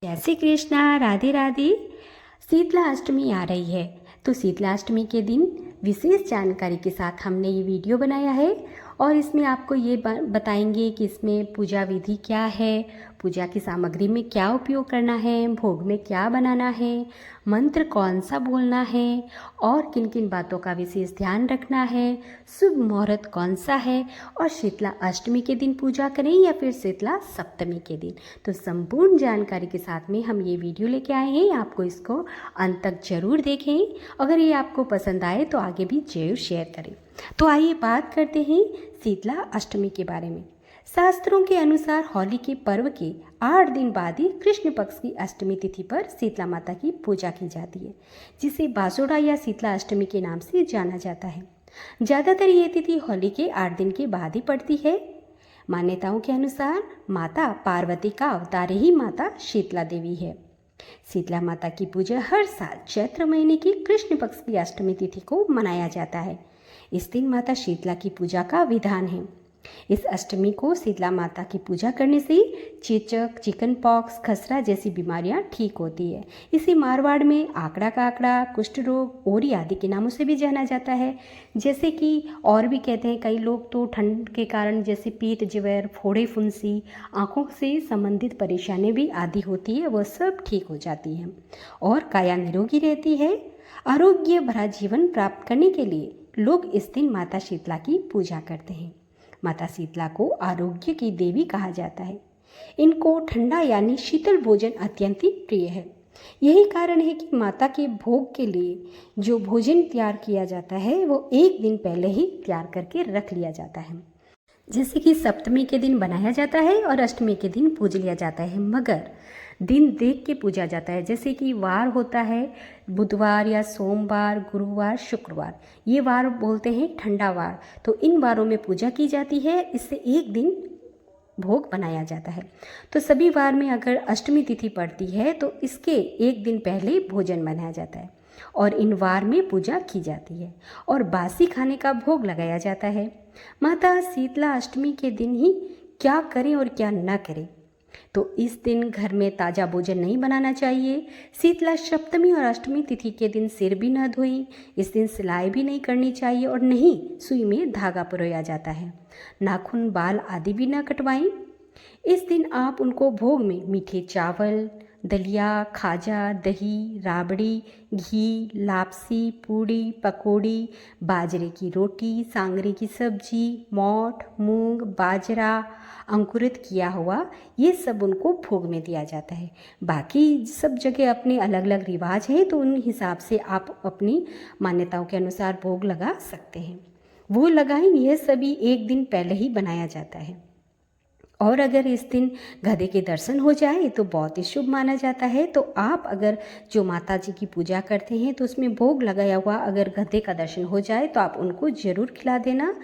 जय श्री कृष्णा, राधे राधे। शीतला अष्टमी आ रही है, तो शीतला अष्टमी के दिन विशेष जानकारी के साथ हमने ये वीडियो बनाया है और इसमें आपको ये बताएंगे कि इसमें पूजा विधि क्या है, पूजा की सामग्री में क्या उपयोग करना है, भोग में क्या बनाना है, मंत्र कौन सा बोलना है और किन किन बातों का विशेष ध्यान रखना है, शुभ मुहूर्त कौन सा है और शीतला अष्टमी के दिन पूजा करें या फिर शीतला सप्तमी के दिन। तो संपूर्ण जानकारी के साथ में हम ये वीडियो लेके आए हैं, आपको इसको अंत तक जरूर देखें। अगर ये आपको पसंद आए तो आगे भी जरूर शेयर करें। तो आइए बात करते हैं शीतला अष्टमी के बारे में। शास्त्रों के अनुसार होली के पर्व के 8 दिन बाद ही कृष्ण पक्ष की अष्टमी तिथि पर शीतला माता की पूजा की जाती है, जिसे बासोड़ा या शीतला अष्टमी के नाम से जाना जाता है। ज़्यादातर ये तिथि होली के 8 दिन के बाद ही पड़ती है। मान्यताओं के अनुसार माता पार्वती का अवतार ही माता शीतला देवी है। शीतला माता की पूजा हर साल चैत्र महीने की कृष्ण पक्ष की अष्टमी तिथि को मनाया जाता है। इस दिन माता शीतला की पूजा का विधान है। इस अष्टमी को शीतला माता की पूजा करने से चेचक, चिकन पॉक्स, खसरा जैसी बीमारियां ठीक होती है। इसे मारवाड़ में आंकड़ा का आंकड़ा, कुष्ठ रोग, ओरी आदि के नामों से भी जाना जाता है। जैसे कि और भी कहते हैं कई लोग तो ठंड के कारण जैसे पेट ज्वर, फोड़े फुंसी, आँखों से संबंधित परेशानी भी आदि होती है, वह सब ठीक हो जाती है और काया निरोगी रहती है। आरोग्य भरा जीवन प्राप्त करने के लिए लोग इस दिन माता शीतला की पूजा करते हैं। माता शीतला को आरोग्य की देवी कहा जाता है। इनको ठंडा यानी शीतल भोजन अत्यंत ही प्रिय है। यही कारण है कि माता के भोग के लिए जो भोजन तैयार किया जाता है वो एक दिन पहले ही तैयार करके रख लिया जाता है। जैसे कि सप्तमी के दिन बनाया जाता है और अष्टमी के दिन पूज लिया जाता है, मगर दिन देख के पूजा जाता है। जैसे कि वार होता है बुधवार या सोमवार, गुरुवार, शुक्रवार, ये वार बोलते हैं ठंडा वार। तो इन वारों में पूजा की जाती है, इससे एक दिन भोग बनाया जाता है। तो सभी वार में अगर अष्टमी तिथि पड़ती है तो इसके एक दिन पहले भोजन बनाया जाता है और इन वार में पूजा की जाती है और बासी खाने का भोग लगाया जाता है। माता शीतला अष्टमी के दिन ही क्या करें और क्या न करें, तो इस दिन घर में ताज़ा भोजन नहीं बनाना चाहिए। शीतला सप्तमी और अष्टमी तिथि के दिन सिर भी न धोएं। इस दिन सिलाई भी नहीं करनी चाहिए और नहीं सुई में धागा पिरोया जाता है। नाखून, बाल आदि भी न कटवाएं। इस दिन आप उनको भोग में मीठे चावल, दलिया, खाजा, दही, राबड़ी, घी, लापसी, पूड़ी, पकौड़ी, बाजरे की रोटी, सांगरे की सब्जी, मोठ, मूंग, बाजरा, अंकुरित किया हुआ, ये सब उनको भोग में दिया जाता है। बाकी सब जगह अपने अलग अलग रिवाज हैं, तो उन हिसाब से आप अपनी मान्यताओं के अनुसार भोग लगा सकते हैं। वो लगाएं, यह सभी एक दिन पहले ही बनाया जाता है। और अगर इस दिन गधे के दर्शन हो जाए तो बहुत ही शुभ माना जाता है। तो आप अगर जो माता जी की पूजा करते हैं तो उसमें भोग लगाया हुआ अगर गधे का दर्शन हो जाए तो आप उनको ज़रूर खिला देना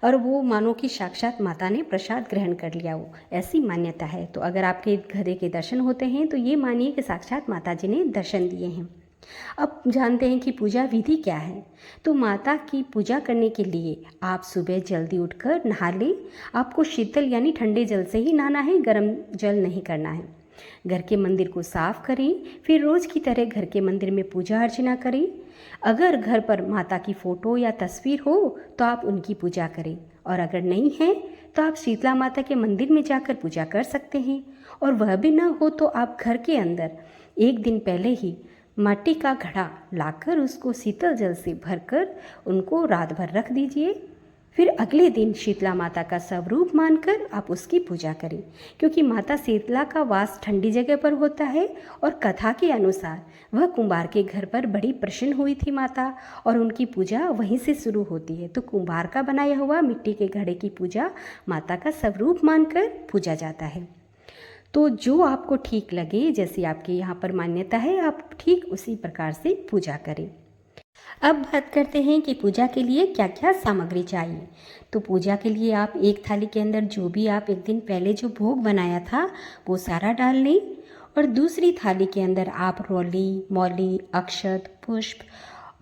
और वो मानो कि साक्षात माता ने प्रसाद ग्रहण कर लिया हो, ऐसी मान्यता है। तो अगर आपके गधे के दर्शन होते हैं तो ये मानिए कि साक्षात माता जी ने दर्शन दिए हैं। अब जानते हैं कि पूजा विधि क्या है। तो माता की पूजा करने के लिए आप सुबह जल्दी उठकर नहा लें। आपको शीतल यानी ठंडे जल से ही नहाना है, गर्म जल नहीं करना है। घर के मंदिर को साफ करें, फिर रोज़ की तरह घर के मंदिर में पूजा अर्चना करें। अगर घर पर माता की फ़ोटो या तस्वीर हो तो आप उनकी पूजा करें और अगर नहीं है तो आप शीतला माता के मंदिर में जाकर पूजा कर सकते हैं। और वह भी ना हो तो आप घर के अंदर एक दिन पहले ही मिट्टी का घड़ा लाकर उसको शीतल जल से भरकर उनको रात भर रख दीजिए। फिर अगले दिन शीतला माता का स्वरूप मानकर आप उसकी पूजा करें, क्योंकि माता शीतला का वास ठंडी जगह पर होता है और कथा के अनुसार वह कुंभार के घर पर बड़ी प्रसन्न हुई थी माता और उनकी पूजा वहीं से शुरू होती है। तो कुंभार का बनाया हुआ मिट्टी के घड़े की पूजा माता का स्वरूप मानकर पूजा जाता है। तो जो आपको ठीक लगे, जैसे आपके यहाँ पर मान्यता है, आप ठीक उसी प्रकार से पूजा करें। अब बात करते हैं कि पूजा के लिए क्या क्या सामग्री चाहिए। तो पूजा के लिए आप एक थाली के अंदर जो भी आप एक दिन पहले जो भोग बनाया था वो सारा डाल लें और दूसरी थाली के अंदर आप रोली, मौली, अक्षत, पुष्प,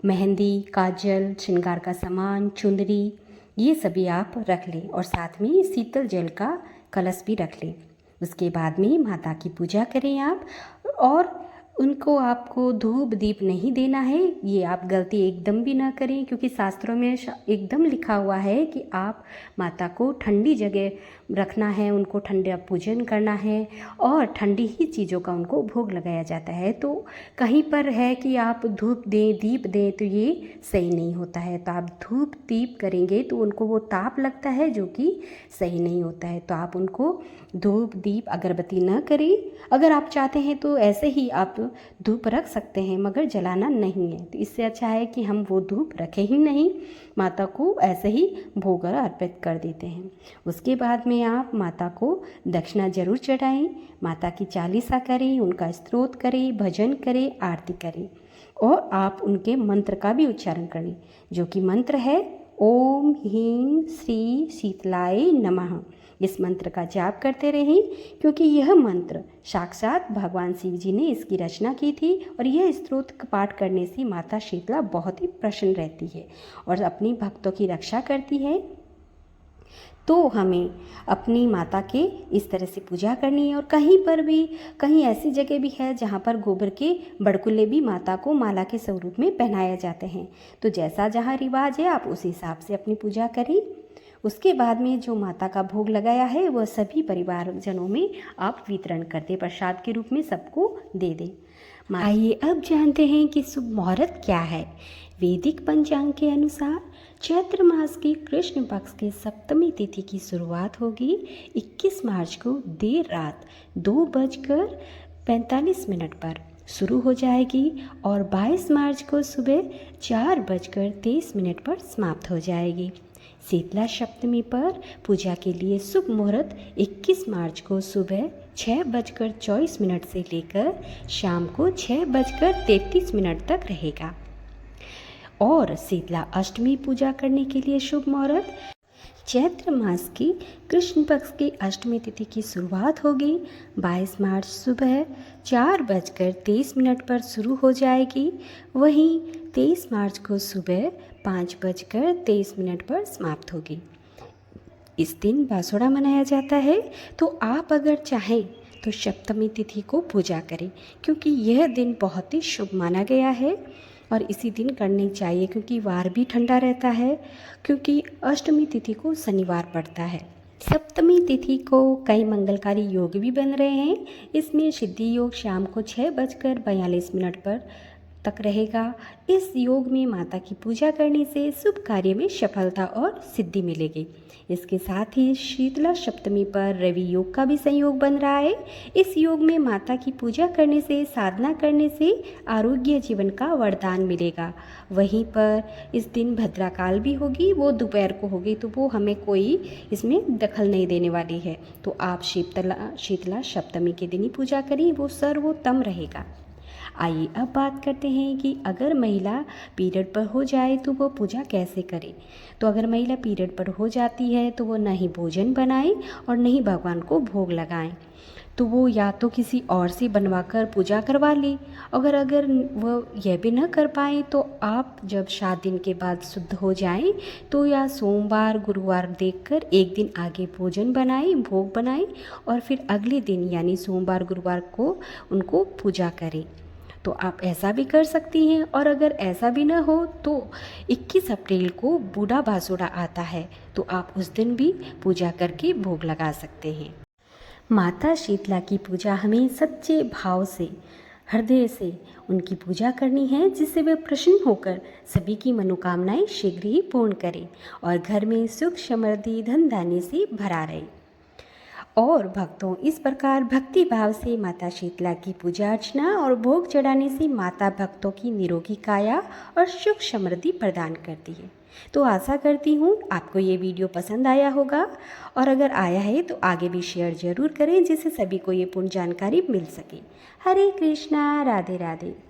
मेहंदी, काजल, श्रृंगार का सामान, चुंदरी, ये सभी आप रख लें और साथ में शीतल जल का कलश भी रख लें। उसके बाद में माता की पूजा करें आप और उनको आपको धूप दीप नहीं देना है। ये आप गलती एकदम भी ना करें, क्योंकि शास्त्रों में एकदम लिखा हुआ है कि आप माता को ठंडी जगह रखना है, उनको ठंडा पूजन करना है और ठंडी ही चीज़ों का उनको भोग लगाया जाता है। तो कहीं पर है कि आप धूप दें दीप दें तो ये सही नहीं होता है। तो आप धूप दीप करेंगे तो उनको वो ताप लगता है जो कि सही नहीं होता है। तो आप उनको धूप दीप अगरबत्ती न करें। अगर आप चाहते हैं तो ऐसे ही आप धूप रख सकते हैं, मगर जलाना नहीं है। तो इससे अच्छा है कि हम वो धूप रखें ही नहीं, माता को ऐसे ही भोग अर्पित कर देते हैं। उसके बाद में आप माता को दक्षिणा जरूर चढ़ाएं, माता की चालीसा करें, उनका स्तोत्र करें, भजन करें, आरती करें और आप उनके मंत्र का भी उच्चारण करें, जो कि मंत्र है ओम ह्रीं श्री शीतलाय नमः। इस मंत्र का जाप करते रहें, क्योंकि यह मंत्र साक्षात भगवान शिव जी ने इसकी रचना की थी और यह स्तोत्र पाठ करने से माता शीतला बहुत ही प्रसन्न रहती है और अपनी भक्तों की रक्षा करती है। तो हमें अपनी माता के इस तरह से पूजा करनी है। और कहीं पर भी, कहीं ऐसी जगह भी है जहाँ पर गोबर के बड़कुल्ले भी माता को माला के स्वरूप में पहनाए जाते हैं। तो जैसा जहाँ रिवाज है आप उस हिसाब से अपनी पूजा करें। उसके बाद में जो माता का भोग लगाया है वह सभी परिवारजनों में आप वितरण कर दें, प्रसाद के रूप में सबको दे दें। आइए अब जानते हैं कि शुभ मुहूर्त क्या है। वैदिक पंचांग के अनुसार चैत्र मास की कृष्ण पक्ष के सप्तमी तिथि की शुरुआत होगी 21 मार्च को देर रात 2:45 पर शुरू हो जाएगी और 22 मार्च को सुबह 4:23 पर समाप्त हो जाएगी। शीतला सप्तमी पर पूजा के लिए शुभ मुहूर्त 21 मार्च को सुबह 6:24 से लेकर शाम को 6:33 तक रहेगा। और शीतला अष्टमी पूजा करने के लिए शुभ मुहूर्त चैत्र मास की कृष्ण पक्ष की अष्टमी तिथि की शुरुआत होगी 22 मार्च सुबह 4:23 पर शुरू हो जाएगी। वहीं 23 मार्च को सुबह 5:23 पर समाप्त होगी। इस दिन बासुड़ा मनाया जाता है। तो आप अगर चाहें तो सप्तमी तिथि को पूजा करें, क्योंकि यह दिन बहुत ही शुभ माना गया है और इसी दिन करनी चाहिए, क्योंकि वार भी ठंडा रहता है, क्योंकि अष्टमी तिथि को शनिवार पड़ता है। सप्तमी तिथि को कई मंगलकारी योग भी बन रहे हैं। इसमें सिद्धि योग शाम को 6:42 पर तक रहेगा। इस योग में माता की पूजा करने से शुभ कार्य में सफलता और सिद्धि मिलेगी। इसके साथ ही शीतला सप्तमी पर रवि योग का भी संयोग बन रहा है। इस योग में माता की पूजा करने से, साधना करने से आरोग्य जीवन का वरदान मिलेगा। वहीं पर इस दिन भद्राकाल भी होगी, वो दोपहर को होगी, तो वो हमें कोई इसमें दखल नहीं देने वाली है। तो आप शीतला सप्तमी के दिन ही पूजा करें, वो सर्वोत्तम रहेगा। आइए अब बात करते हैं कि अगर महिला पीरियड पर हो जाए तो वो पूजा कैसे करे। तो अगर महिला पीरियड पर हो जाती है तो वो न ही भोजन बनाए और न ही भगवान को भोग लगाएं। तो वो या तो किसी और से बनवा कर पूजा करवा ले। अगर वो यह भी न कर पाए तो आप जब 7 दिन के बाद शुद्ध हो जाएं तो या सोमवार गुरुवार देखकर एक दिन आगे भोजन बनाएं, भोग बनाएं और फिर अगले दिन यानी सोमवार गुरुवार को उनको पूजा करें। तो आप ऐसा भी कर सकती हैं। और अगर ऐसा भी ना हो तो 21 अप्रैल को बूढ़ा बासुड़ा आता है, तो आप उस दिन भी पूजा करके भोग लगा सकते हैं। माता शीतला की पूजा हमें सच्चे भाव से, हृदय से उनकी पूजा करनी है, जिससे वे प्रसन्न होकर सभी की मनोकामनाएं शीघ्र ही पूर्ण करें और घर में सुख समृद्धि धन धान्य से भरा रहे। और भक्तों, इस प्रकार भक्ति भाव से माता शीतला की पूजा अर्चना और भोग चढ़ाने से माता भक्तों की निरोगी काया और सुख समृद्धि प्रदान करती है। तो आशा करती हूँ आपको ये वीडियो पसंद आया होगा, और अगर आया है तो आगे भी शेयर जरूर करें, जिससे सभी को ये पूर्ण जानकारी मिल सके। हरे कृष्णा, राधे राधे।